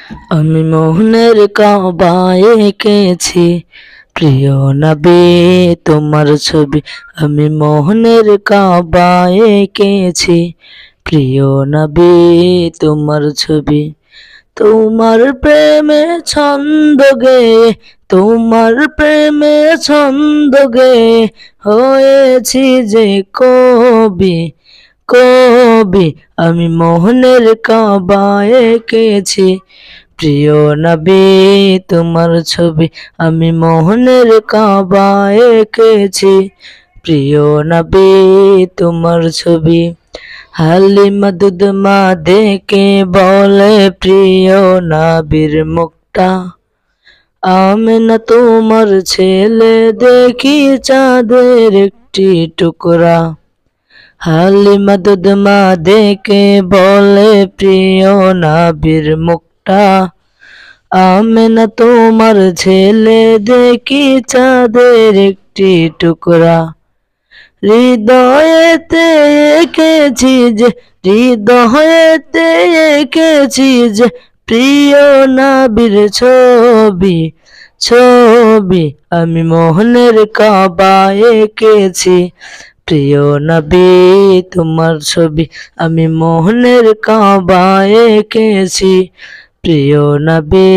আমি মোহনের কাবায় এঁকেছি প্রিয় নবী তোমার ছবি। আমি মোহনের কাবায় এঁকেছি প্রিয় নবী তোমার ছবি। তোমার প্রেমে ছন্দ গেয়ে, তোমার প্রেমে ছন্দ গেয়ে হয়েছি যে কবি, কবি। আমি মোহনের কাবায় এঁকেছি প্রিয় নবী তোমার ছবি। আমি মোহনের কাবায় এঁকেছি প্রিয় নবী তোমার ছবি। হালিমা দুধ মা দেখে বলে প্রিয় নবীর মুখটা, আমেনা তোমার ছেলে দেখি চাঁদের একটি টুকরা। হালিমা দুধ মা দেখে বলে প্রিয় নবীর মুখটা, আমেনা তোমার ছেলে দেখি চাঁদের একটি টুকরা। হৃদয়েতে এঁকেছি যে, হৃদয়েতে এঁকেছি যে প্রিয় নবীর ছবি, ছবি। আমি মোহনের কাবায় এঁকেছি প্রিয় নবী তোমার ছবি। আমি মোহনের কাবায় এঁকেছি প্রিয় নবী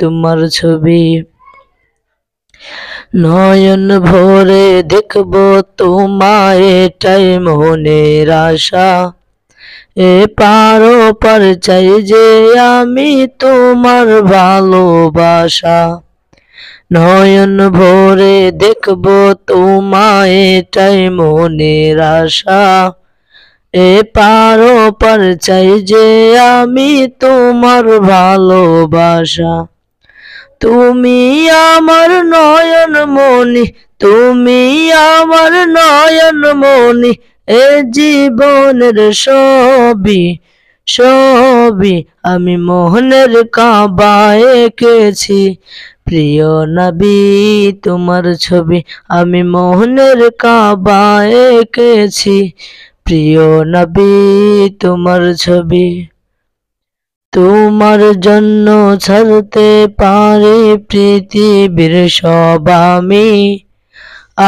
তোমার ছবি। নয়ন ভরে দেখব তোমায় এটাই মনের আশা, এ পারো পার চাই যে আমি তোমার ভালোবাসা। নয়ন ভরে দেখব তোমায় এটাই মনের আশা, এ পারো পার চাই যে আমি তোমার ভালোবাসা। তুমি আমার নয়ন মনি, তুমি আমার নয়ন মনি, এ জীবনের সবই, সবই। আমি মোহনের কাবায় এঁকেছি প্রিয় নবী তোমার ছবি। আমি মোহনের কাবায় এঁকেছি প্রিয় নবী তোমার ছবি। তোমার জন্য ছাড়তে পারি পৃথিবীর সব আমি,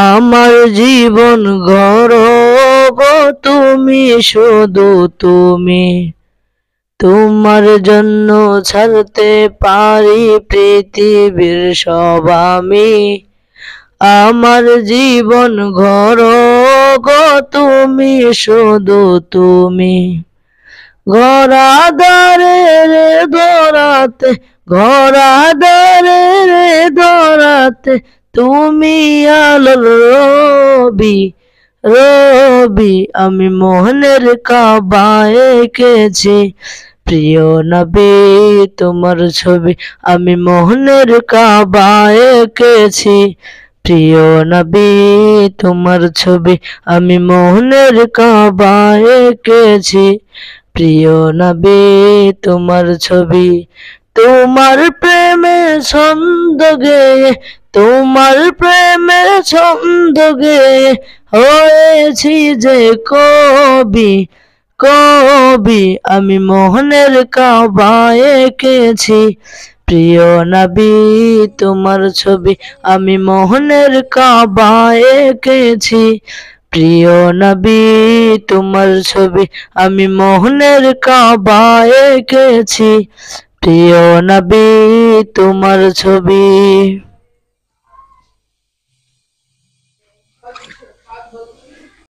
আমার জীবন গড়ো গো তুমি, শুধু তুমি। তোমার জন্য ছাড়তে পারি পৃথিবীর সব আমি, আমার জীবন গড়ো গো তুমি, শুধু তুমি। ঘোড়াদারে রে দৌড়াতে, ঘোড়াদারে রে দৌড়াতে তুমি আলোর রবি, রবি। আমি মোহনের কাবায় এঁকেছি প্রিয় নবী তোমার ছবি। আমি মোহনের কাবায় এঁকেছি প্রিয় নবী তোমার ছবি। আমি মোহনের কাবায় এঁকেছি প্রিয় নবী তোমার ছবি। তোমার প্রেমে ছন্দ গেয়ে, তোমার প্রেমে ছন্দ গেয়ে হয়েছি যে কবি, কবি। আমি মোহনের কাবায় এঁকেছি প্রিয় নবী তোমার ছবি। আমি মোহনের কাবায় এঁকেছি প্রিয় নবী তোমার ছবি। আমি মোহনের কাবায় এঁকেছি প্রিয় নবী তোমার ছবি।